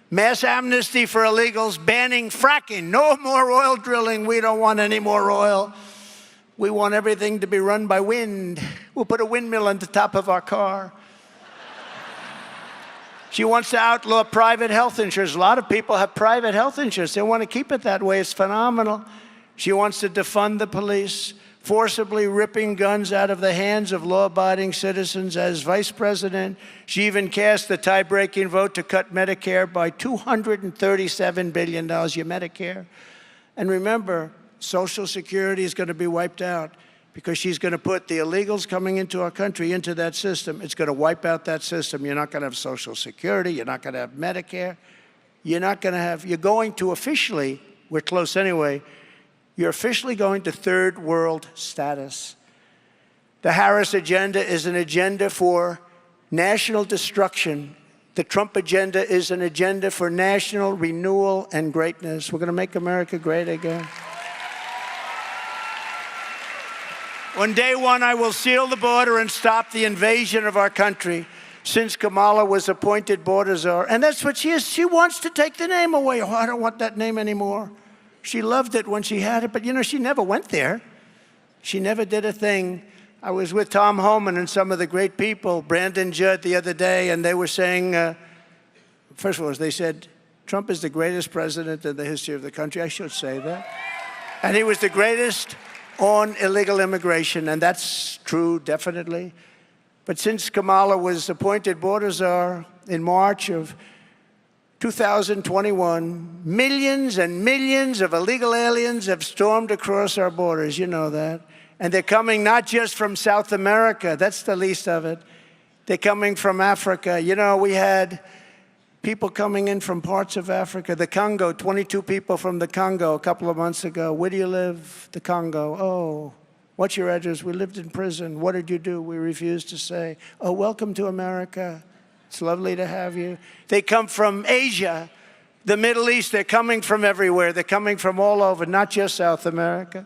Mass amnesty for illegals, banning fracking. No more oil drilling. We don't want any more oil. We want everything to be run by wind. We'll put a windmill on the top of our car. She wants to outlaw private health insurance. A lot of people have private health insurance. They want to keep it that way. It's phenomenal. She wants to defund the police, forcibly ripping guns out of the hands of law-abiding citizens. As vice president, she even cast the tie-breaking vote to cut Medicare by $237 billion, your Medicare. And remember, Social Security is going to be wiped out because she's going to put the illegals coming into our country into that system. It's going to wipe out that system. You're not going to have Social Security. You're not going to have Medicare. You're going to officially, we're close anyway, you're officially going to third world status. The Harris agenda is an agenda for national destruction. The Trump agenda is an agenda for national renewal and greatness. We're going to make America great again. On day one, I will seal the border and stop the invasion of our country. Since Kamala was appointed border czar, and that's what she is. She wants to take the name away. Oh, I don't want that name anymore. She loved it when she had it, but she never went there. She never did a thing. I was with Tom Homan and some of the great people, Brandon Judd the other day, and they were saying, first of all, they said, Trump is the greatest president in the history of the country. I should say that. And he was the greatest on illegal immigration, and that's true, definitely. But since Kamala was appointed border czar in March of 2021, millions and millions of illegal aliens have stormed across our borders. You know that. And they're coming not just from South America. That's the least of it. They're coming from Africa. We had people coming in from parts of Africa. The Congo, 22 people from the Congo a couple of months ago. Where do you live? The Congo. Oh, what's your address? We lived in prison. What did you do? We refused to say. Oh, welcome to America. It's lovely to have you. They come from Asia, the Middle East. They're coming from everywhere. They're coming from all over, not just South America.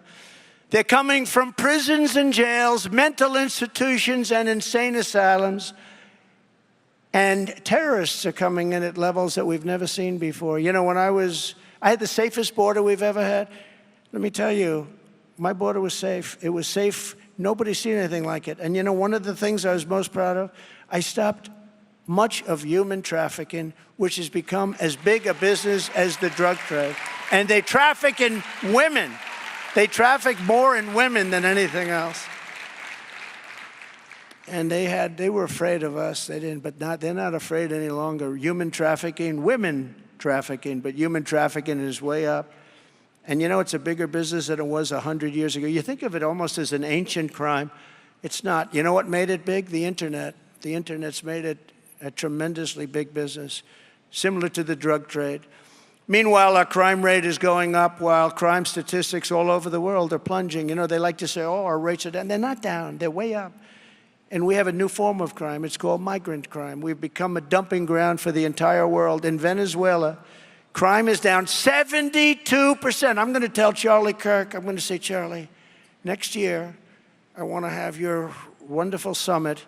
They're coming from prisons and jails, mental institutions and insane asylums. And terrorists are coming in at levels that we've never seen before. When I had the safest border we've ever had. Let me tell you, my border was safe. It was safe. Nobody's seen anything like it. And one of the things I was most proud of, I stopped much of human trafficking, which has become as big a business as the drug trade. And they traffic in women. They traffic more in women than anything else. And they were afraid of us. They're not afraid any longer. Human trafficking, women trafficking, but human trafficking is way up. And it's a bigger business than it was 100 years ago. You think of it almost as an ancient crime. It's not. You know what made it big? The internet. The internet's made it a tremendously big business, similar to the drug trade. Meanwhile, our crime rate is going up while crime statistics all over the world are plunging. They like to say, oh, our rates are down. They're not down. They're way up. And we have a new form of crime. It's called migrant crime. We've become a dumping ground for the entire world. In Venezuela, crime is down 72%. I'm going to tell Charlie Kirk, I'm going to say, Charlie, next year, I want to have your wonderful summit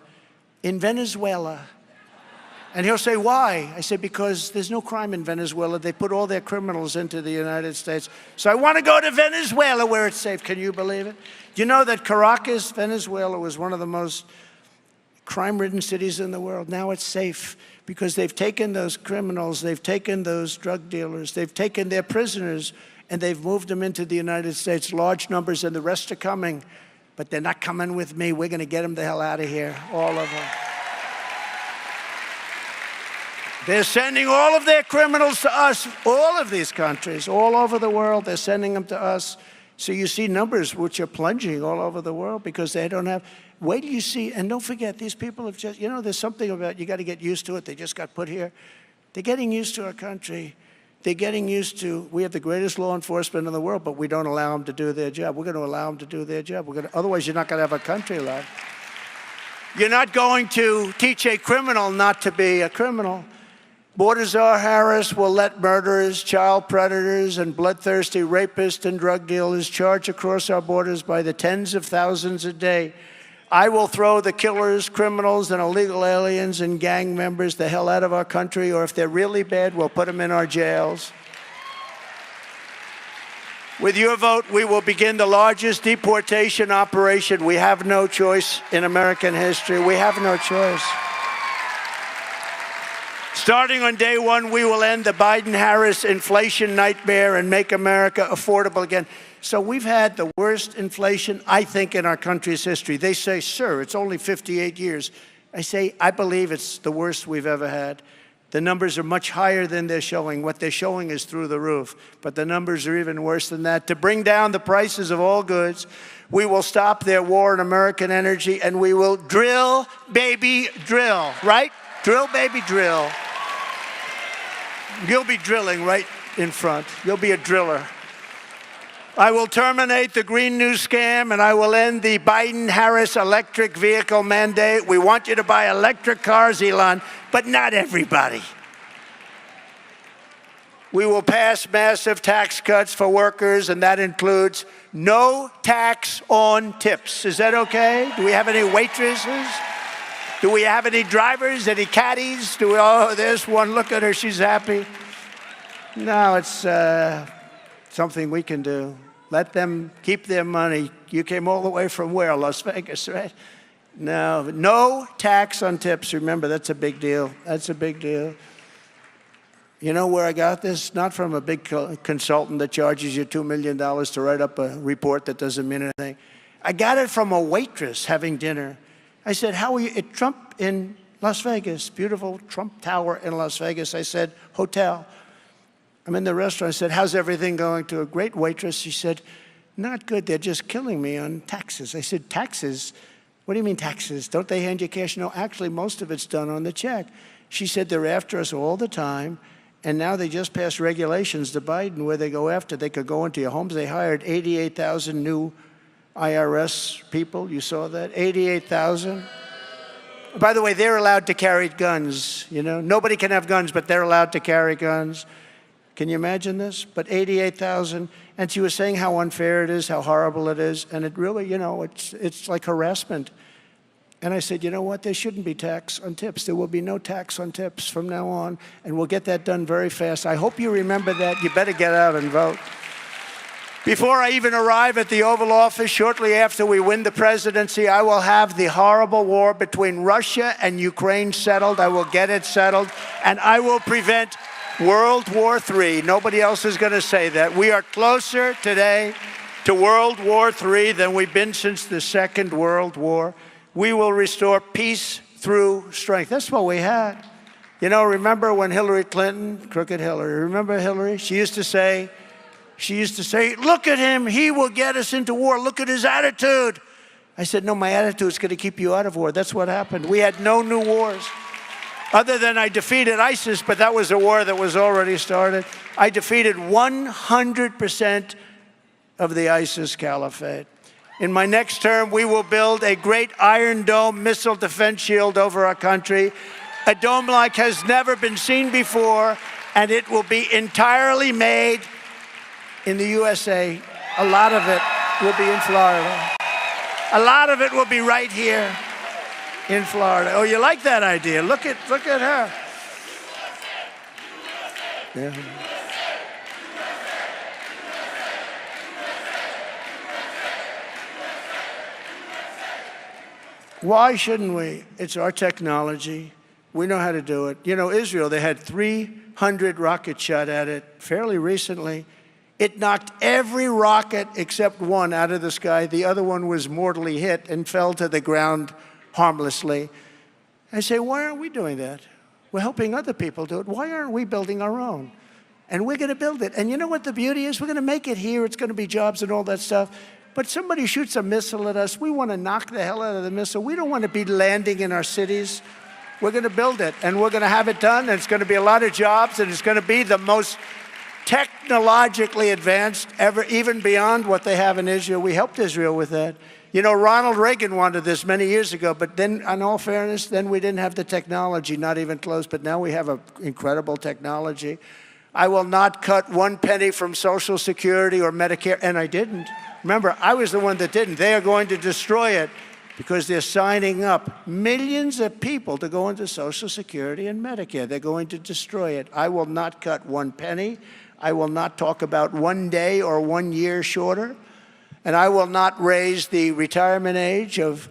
in Venezuela. And he'll say, why? I say, because there's no crime in Venezuela. They put all their criminals into the United States. So I want to go to Venezuela where it's safe. Can you believe it? Do you know that Caracas, Venezuela, was one of the most crime-ridden cities in the world? Now it's safe because they've taken those criminals, they've taken those drug dealers, they've taken their prisoners, and they've moved them into the United States, large numbers, and the rest are coming. But they're not coming with me. We're going to get them the hell out of here, all of them. They're sending all of their criminals to us, all of these countries, all over the world. They're sending them to us. So you see numbers which are plunging all over the world because they don't have. Wait till you see, and don't forget, these people have just, there's something about, you got to get used to it. They just got put here. They're getting used to our country. They're getting used to, we have the greatest law enforcement in the world, but we don't allow them to do their job. We're going to allow them to do their job. Otherwise, you're not going to have a country left. You're not going to teach a criminal not to be a criminal. Border czar Harris will let murderers, child predators, and bloodthirsty rapists and drug dealers charge across our borders by the tens of thousands a day. I will throw the killers, criminals, and illegal aliens and gang members the hell out of our country, or if they're really bad, we'll put them in our jails. With your vote, we will begin the largest deportation operation. We have no choice in American history. We have no choice. Starting on day one, we will end the Biden-Harris inflation nightmare and make America affordable again. So we've had the worst inflation, I think, in our country's history. They say, sir, it's only 58 years. I say, I believe it's the worst we've ever had. The numbers are much higher than they're showing. What they're showing is through the roof. But the numbers are even worse than that. To bring down the prices of all goods, we will stop their war on American energy, and we will drill, baby, drill, right? Drill, baby, drill. You'll be drilling right in front. You'll be a driller. I will terminate the Green New Scam, and I will end the Biden-Harris electric vehicle mandate. We want you to buy electric cars, Elon, but not everybody. We will pass massive tax cuts for workers, and that includes no tax on tips. Is that okay? Do we have any waitresses? Do we have any drivers, any caddies? Oh, there's one. Look at her. She's happy. No, it's something we can do. Let them keep their money. You came all the way from where? Las Vegas, right? No tax on tips. Remember, that's a big deal. That's a big deal. You know where I got this? Not from a big consultant that charges you $2 million to write up a report that doesn't mean anything. I got it from a waitress having dinner. I said, how are you? At Trump in Las Vegas, beautiful Trump Tower in Las Vegas. I said, hotel. I'm in the restaurant. I said, how's everything going? To a great waitress. She said, not good. They're just killing me on taxes. I said, taxes? What do you mean taxes? Don't they hand you cash? No, actually, most of it's done on the check. She said, they're after us all the time. And now they just passed regulations to Biden where they go after. They could go into your homes. They hired 88,000 new IRS people. You saw that? 88,000. By the way, they're allowed to carry guns. You know, nobody can have guns, but they're allowed to carry guns. Can you imagine this? But 88,000. And she was saying how unfair it is, how horrible it is. And it really, you know, it's like harassment. And I said, you know what? There shouldn't be tax on tips. There will be no tax on tips from now on. And we'll get that done very fast. I hope you remember that. You better get out and vote. Before I even arrive at the Oval Office, shortly after we win the presidency, I will have the horrible war between Russia and Ukraine settled. I will get it settled. And I will prevent World War III. Nobody else is going to say that. We are closer today to World War III than we've been since the Second World War. We will restore peace through strength. That's what we had. You know, remember when Hillary Clinton, crooked Hillary, remember Hillary? She used to say, look at him, he will get us into war. Look at his attitude. I said, no, my attitude is going to keep you out of war. That's what happened. We had no new wars. Other than I defeated ISIS, but that was a war that was already started. I defeated 100% of the ISIS caliphate. In my next term, we will build a great Iron Dome missile defense shield over our country, a dome like has never been seen before, and it will be entirely made in the USA. A lot of it will be in Florida. A lot of it will be right here in Florida. Oh, you like that idea? Look at her. Yeah. Why shouldn't we? It's our technology. We know how to do it. You know, Israel, they had 300 rockets shot at it fairly recently. It knocked every rocket except one out of the sky. The other one was mortally hit and fell to the ground harmlessly. I say, why aren't we doing that? We're helping other people do it. Why aren't we building our own? And we're going to build it. And you know what the beauty is? We're going to make it here. It's going to be jobs and all that stuff. But somebody shoots a missile at us. We want to knock the hell out of the missile. We don't want to be landing in our cities. We're going to build it, and we're going to have it done, and it's going to be a lot of jobs, and it's going to be the most technologically advanced ever, even beyond what they have in Israel. We helped Israel with that. You know, Ronald Reagan wanted this many years ago, but then, in all fairness, then we didn't have the technology, not even close, but now we have an incredible technology. I will not cut 1 penny from Social Security or Medicare, and I didn't. Remember, I was the one that didn't. They are going to destroy it because they're signing up millions of people to go into Social Security and Medicare. They're going to destroy it. I will not cut 1 penny. I will not talk about 1 day or 1 year shorter. And I will not raise the retirement age of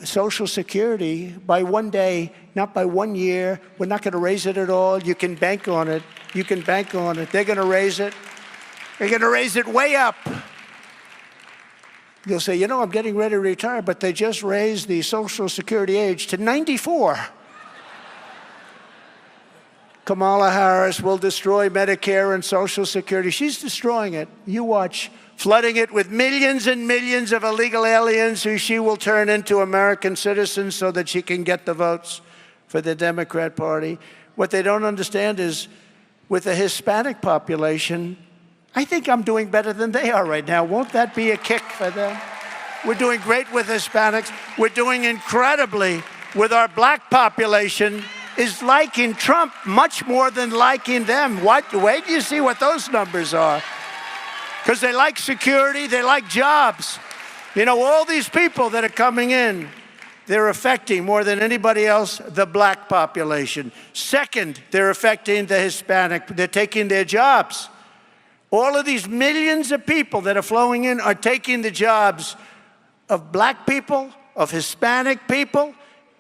Social Security by 1 day, not by 1 year. We're not going to raise it at all. You can bank on it. You can bank on it. They're going to raise it. They're going to raise it way up. You'll say, you know, I'm getting ready to retire, but they just raised the Social Security age to 94. Kamala Harris will destroy Medicare and Social Security. She's destroying it. You watch. Flooding it with millions and millions of illegal aliens who she will turn into American citizens so that she can get the votes for the Democrat Party. What they don't understand is, with the Hispanic population, I think I'm doing better than they are right now. Won't that be a kick for them? We're doing great with Hispanics. We're doing incredibly with our black population, is liking Trump much more than liking them. Wait till you see what those numbers are. Because they like security, they like jobs. You know, all these people that are coming in, they're affecting more than anybody else the black population. Second, they're affecting the Hispanic. They're taking their jobs. All of these millions of people that are flowing in are taking the jobs of black people, of Hispanic people,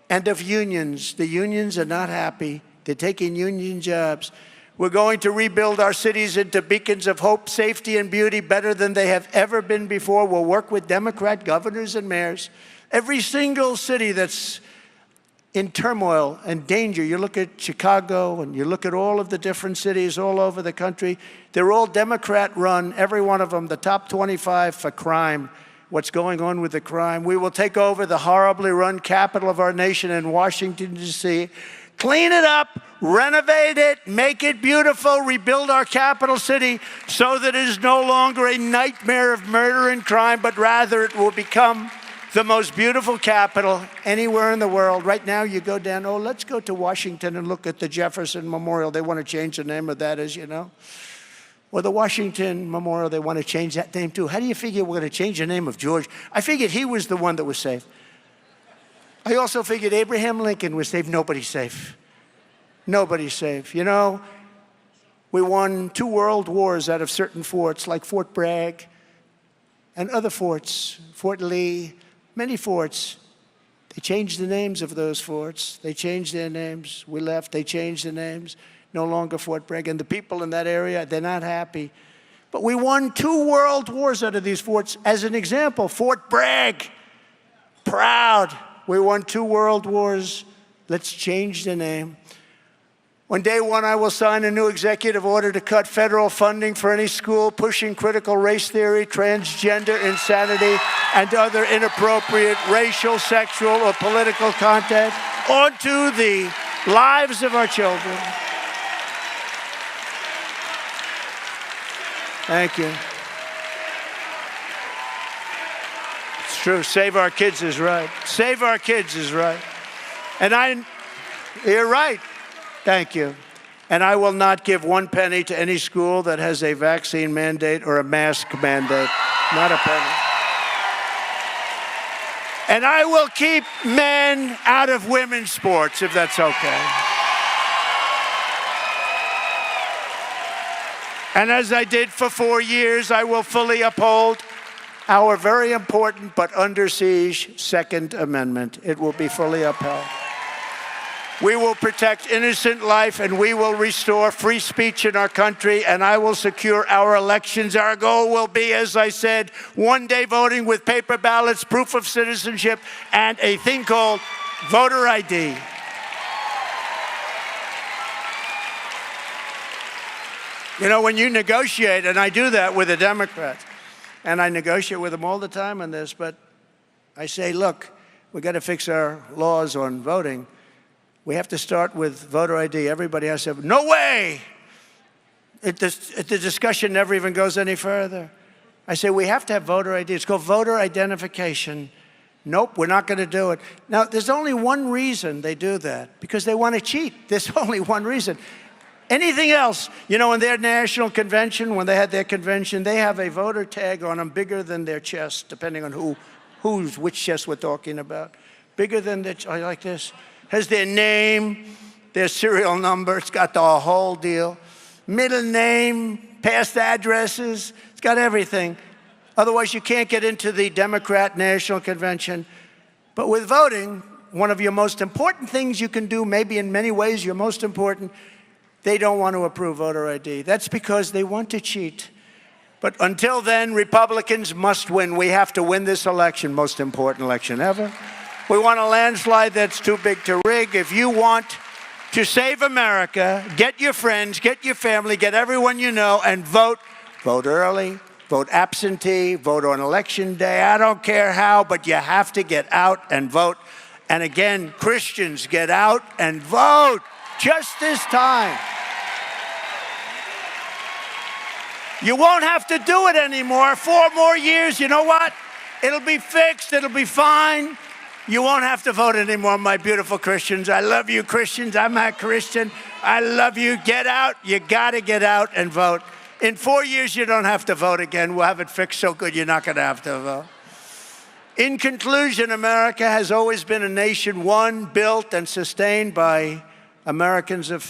and of unions. The unions are not happy. They're taking union jobs. We're going to rebuild our cities into beacons of hope, safety, and beauty better than they have ever been before. We'll work with Democrat governors and mayors. Every single city that's in turmoil and danger, you look at Chicago and you look at all of the different cities all over the country, they're all Democrat-run, every one of them, the top 25 for crime. What's going on with the crime? We will take over the horribly run capital of our nation in Washington, D.C., clean it up, renovate it, make it beautiful, rebuild our capital city so that it is no longer a nightmare of murder and crime, but rather it will become the most beautiful capital anywhere in the world. Right now, you go down, oh, let's go to Washington and look at the Jefferson Memorial. They want to change the name of that, as you know. Or the Washington Memorial, they want to change that name too. How do you figure we're going to change the name of George? I figured he was the one that was safe. I also figured Abraham Lincoln was safe. Nobody's safe. Nobody's safe. You know, we won 2 world wars out of certain forts, like Fort Bragg and other forts, Fort Lee, many forts. They changed the names of those forts. They changed their names. We left. They changed the names. No longer Fort Bragg. And the people in that area, they're not happy. But we won 2 world wars out of these forts. As an example, Fort Bragg, proud. We won 2 world wars. Let's change the name. On day 1, I will sign a new executive order to cut federal funding for any school pushing critical race theory, transgender insanity, and other inappropriate racial, sexual, or political content onto the lives of our children. Thank you. It's true. Save our kids is right. Save our kids is right. And you're right. Thank you. And I will not give 1 penny to any school that has a vaccine mandate or a mask mandate. Not a penny. And I will keep men out of women's sports, if that's okay. And as I did for 4 years, I will fully uphold our very important but under siege Second Amendment. It will be fully upheld. We will protect innocent life, and we will restore free speech in our country, and I will secure our elections. Our goal will be, as I said, 1 day voting with paper ballots, proof of citizenship, and a thing called voter ID. You know, when you negotiate, and I do that with the Democrats, and I negotiate with them all the time on this, but I say, look, we've got to fix our laws on voting. We have to start with voter ID. Everybody has to have, no way! The discussion never even goes any further. I say, we have to have voter ID. It's called voter identification. Nope, we're not going to do it. Now, there's only one reason they do that, because they want to cheat. There's only one reason. Anything else, you know, in their national convention, when they had their convention, they have a voter tag on them bigger than their chest, depending on which chest we're talking about. Bigger than their, like this. Has their name, their serial number, it's got the whole deal. middle name, past addresses. It's got everything. Otherwise, you can't get into the Democrat National Convention. But with voting, one of your most important things you can do, maybe in many ways your most important, they don't want to approve voter ID. That's because they want to cheat. But until then, Republicans must win. We have to win this election, most important election ever. We want a landslide that's too big to rig. If you want to save America, get your friends, get your family, get everyone you know, and vote. Vote early, vote absentee, vote on election day. I don't care how, but you have to get out and vote. And again, Christians, get out and vote just this time. You won't have to do it anymore. 4 more years, you know what? It'll be fixed, it'll be fine. You won't have to vote anymore, my beautiful Christians. I love you, Christians. I'm a Christian. I love you. Get out. You got to get out and vote. In 4 years, you don't have to vote again. We'll have it fixed so good you're not going to have to vote. In conclusion, America has always been a nation won, built, and sustained by Americans of